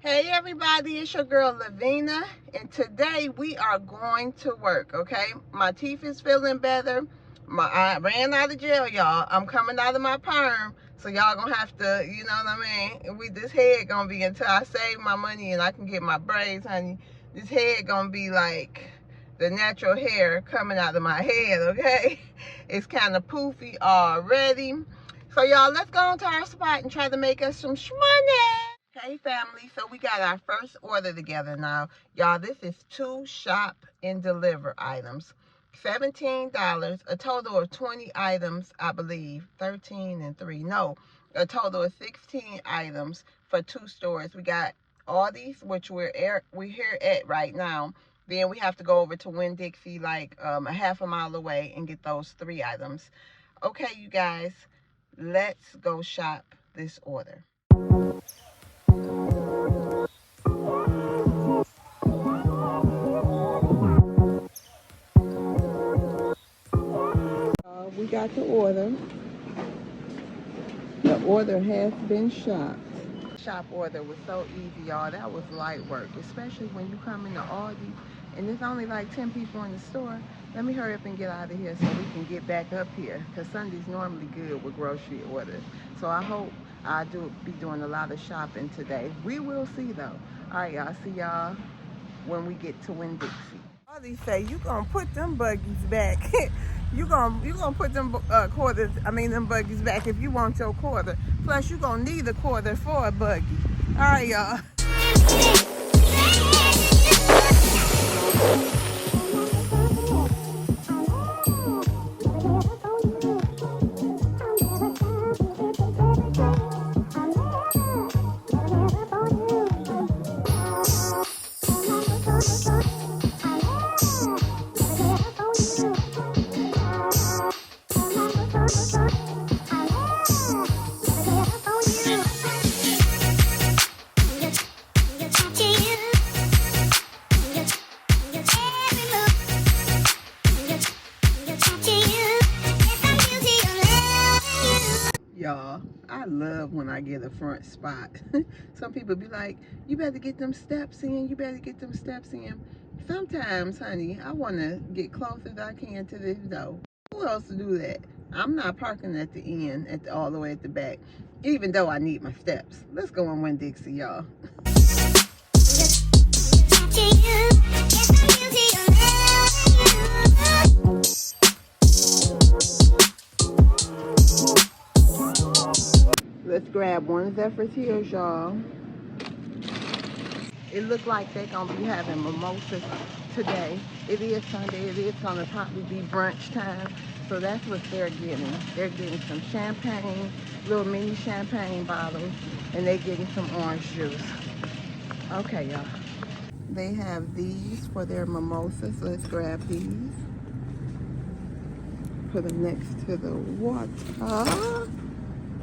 Hey everybody, it's your girl Lavina, and today we are going to work, okay? My teeth is feeling better. I ran out of jail, y'all. I'm coming out of my perm, so y'all gonna have to, you know what I mean? This head gonna be, until I save my money and I can get my braids, honey, this head gonna be like the natural hair coming out of my head, okay? It's kind of poofy already. So y'all, let's go on to our spot and try to make us some money. Hey family, so we got our first order together now. Y'all, this is 2 shop and deliver items. $17, a total of 20 items, I believe. 13 and 3. No, a total of 16 items for 2 stores. We got Aldi's, which we're here at right now. Then we have to go over to Winn-Dixie, like a half a mile away, and get those 3 items. Okay, you guys, let's go shop this order. We got the order. The order has been shopped. Shop order was so easy, y'all. That was light work, especially when you come into Aldi and there's only like 10 people in the store. Let me hurry up and get out of here so we can get back up here, because Sunday's normally good with grocery orders. So I hope I'll be doing a lot of shopping today. We will see though. All right, y'all. See y'all when we get to Winn-Dixie. Aldi say you gonna put them buggies back. you gonna put them them buggies back if you want your quarter. Plus you gonna need a quarter for a buggy. All right, y'all. Y'all, I love when I get a front spot. Some people be like, you better get them steps in, you better get them steps in. Sometimes, honey, I want to get close as I can to this door. Who else to do that? I'm not parking at the end, all the way at the back, even though I need my steps. Let's go on Winn-Dixie, y'all. Let's grab one Zephyr's Hills, y'all. It looked like they're gonna be having mimosas today. It is Sunday. It is gonna probably be brunch time. So that's what they're getting. They're getting some champagne, little mini champagne bottles, and they're getting some orange juice. Okay, y'all. They have these for their mimosas. Let's grab these. Put them next to the water.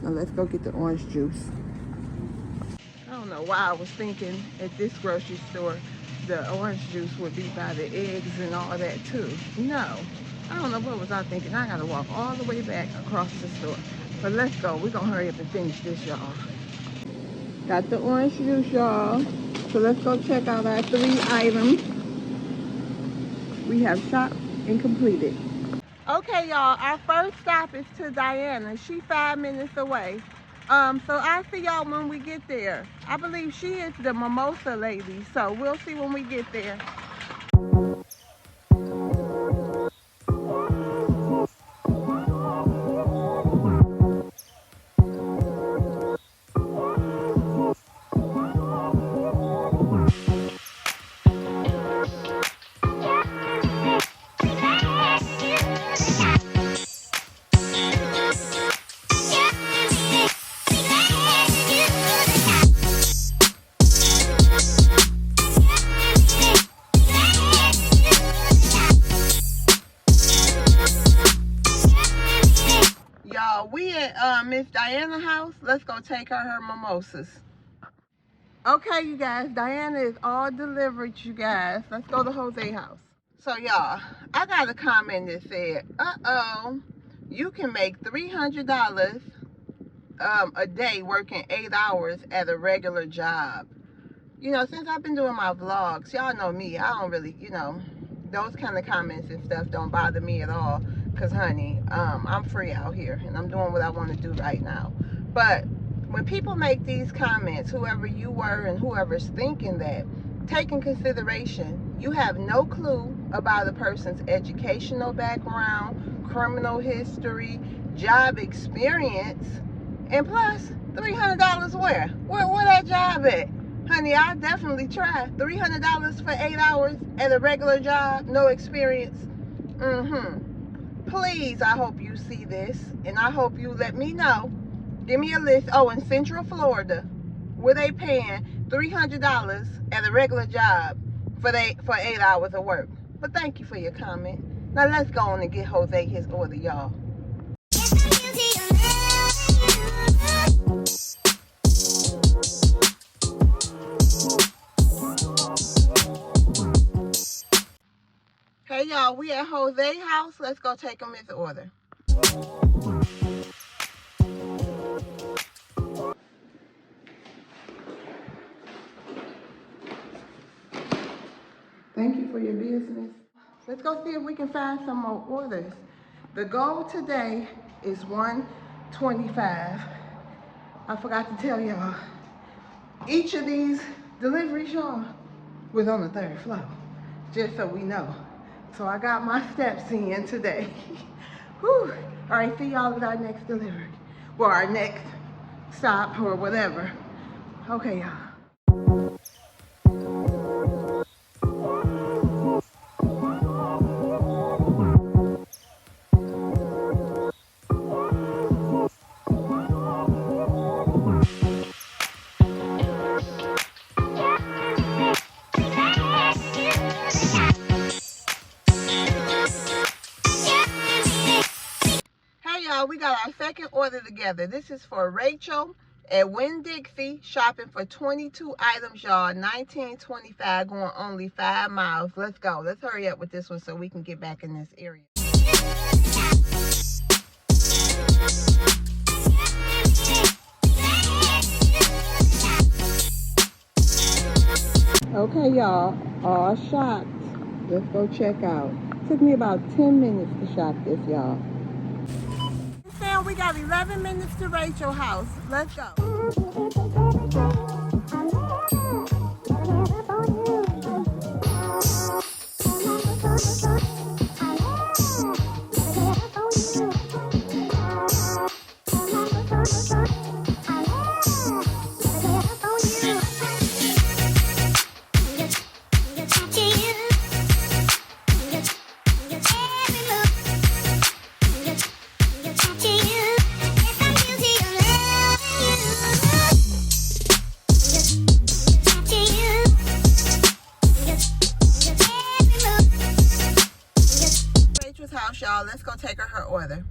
Now let's go get the orange juice. I don't know why I was thinking at this grocery store the orange juice would be by the eggs and all that too. No, I don't know what was I thinking. I gotta walk all the way back across the store. But let's go. We're gonna hurry up and finish this, y'all. Got the orange juice, y'all. So let's go check out our 3 items. We have shopped and completed. Okay, y'all, our first stop is to Diana. She's 5 minutes away. So I'll see y'all when we get there. I believe she is the mimosa lady, so we'll see when we get there. We at Miss Diana's house. Let's go take her mimosas. Okay, you guys, Diana is all delivered, you guys. Let's go to Jose's house. So y'all, I got a comment that said, you can make $300 a day working 8 hours at a regular job. You know, since I've been doing my vlogs, y'all know me, I don't really, you know, those kind of comments and stuff don't bother me at all. Because, honey, I'm free out here and I'm doing what I want to do right now. But when people make these comments, whoever you were and whoever's thinking that, take in consideration, you have no clue about a person's educational background, criminal history, job experience, and plus $300 where that job at? Honey, I definitely try. $300 for 8 hours at a regular job, no experience. Please, I hope you see this, and I hope you let me know. Give me a list. Oh, in Central Florida, where they paying $300 at a regular job for 8 hours of work. But thank you for your comment. Now let's go on and get Jose his order, y'all. Hey y'all, we at Jose's house. Let's go take him his order. Thank you for your business. Let's go see if we can find some more orders. The goal today is $125. I forgot to tell y'all, each of these deliveries, y'all, was on the 3rd floor, just so we know. So I got my steps in today. Whew. All right, see y'all at our next delivery. Well, our next stop or whatever. Okay, y'all. We got our second order together. This is for Rachel at Winn-Dixie, shopping for 22 items, y'all. $19.25, going only 5 miles. Let's go. Let's hurry up with this one so we can get back in this area. Okay, y'all, all shopped. Let's go check out. Took me about 10 minutes to shop this, y'all. We got 11 minutes to Rachel's house. Let's go. Y'all, let's go take her order.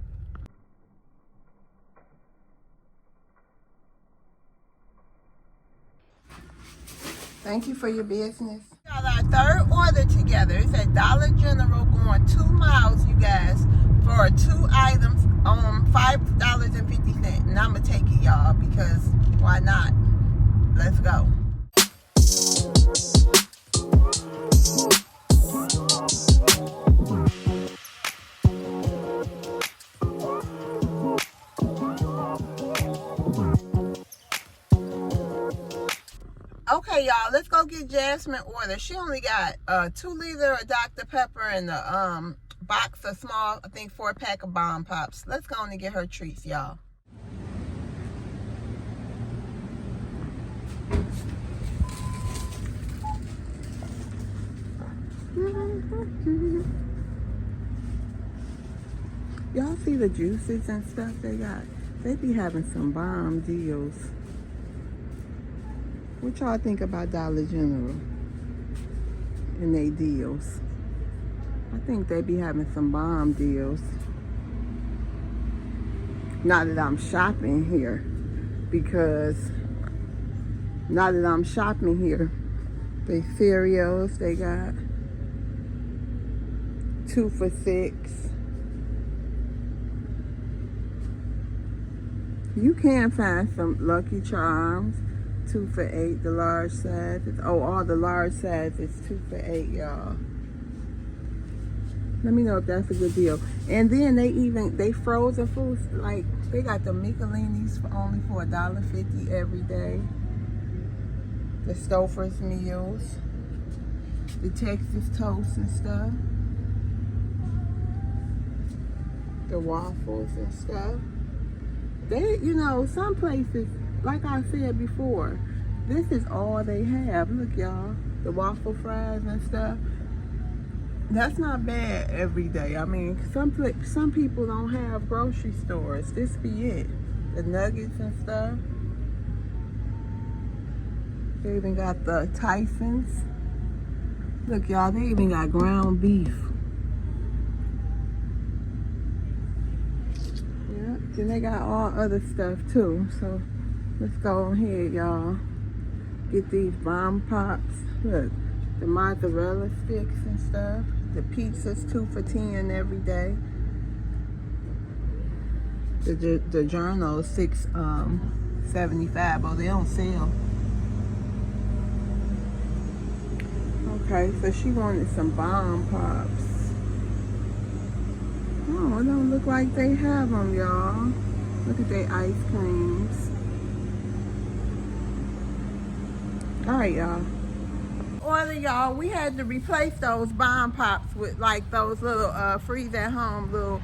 Thank you for your business. Got our 3rd order together. It's at Dollar General, going 2 miles, you guys, for 2 items on $5.50. And I'm gonna take it, y'all, because why not? Let's go. Okay, y'all, let's go get Jasmine order. She only got 2 liter of Dr. Pepper and a box of small, I think 4-pack of Bomb Pops. Let's go on and get her treats, y'all. Y'all see the juices and stuff they got? They be having some bomb deals. What y'all think about Dollar General and they deals? I think they be having some bomb deals. Now that I'm shopping here, because now that I'm shopping here, they cereals they got 2 for $6. You can find some Lucky Charms, 2 for $8, the large size. Oh, all the large size is 2 for $8, y'all. Let me know if that's a good deal. And then they frozen foods, like they got the Michelinis only for $1.50 every day. The Stouffer's meals, the Texas toast and stuff, the waffles and stuff. They, you know, some places, like I said before, this is all they have. Look, y'all, the waffle fries and stuff. That's not bad every day. I mean, some people don't have grocery stores. This be it. The nuggets and stuff. They even got the Tyson's. Look, y'all, they even got ground beef. Yeah, then they got all other stuff too. So let's go on here, y'all. Get these bomb pops. Look, the mozzarella sticks and stuff. The pizza's 2 for $10 every day. The journal is $6.75. Oh, they don't sell. Okay, so she wanted some bomb pops. Oh, it don't look like they have them, y'all. Look at their ice creams. All right, y'all. Order, y'all. We had to replace those bomb pops with like those little freeze at home little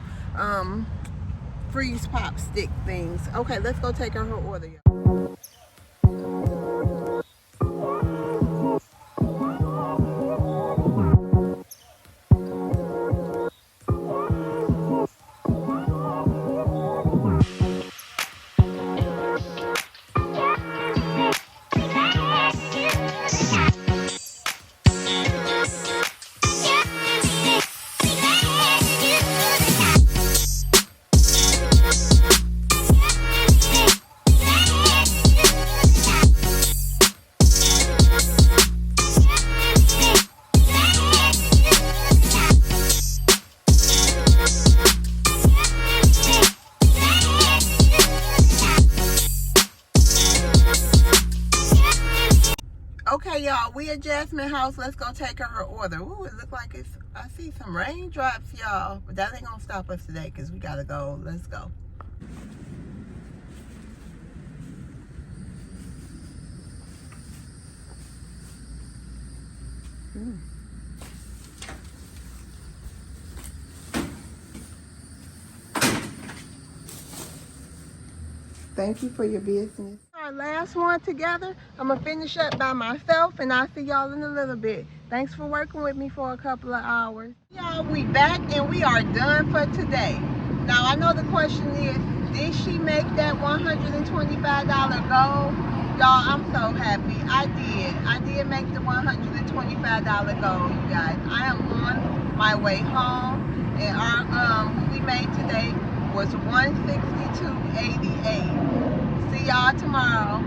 freeze pop stick things. Okay, let's go take her order, y'all. Okay, y'all, we at Jasmine House. Let's go take her order. Ooh, it look like I see some raindrops, y'all. But that ain't gonna stop us today because we gotta go. Let's go. Thank you for your business. Our last one together. I'm gonna finish up by myself and I'll see y'all in a little bit. Thanks for working with me for a couple of hours. Y'all, we back and we are done for today. Now I know the question is, did she make that $125 goal? Y'all, I'm so happy. I did make the $125 goal, you guys. I am on my way home and our we made today was $162.88. See y'all tomorrow.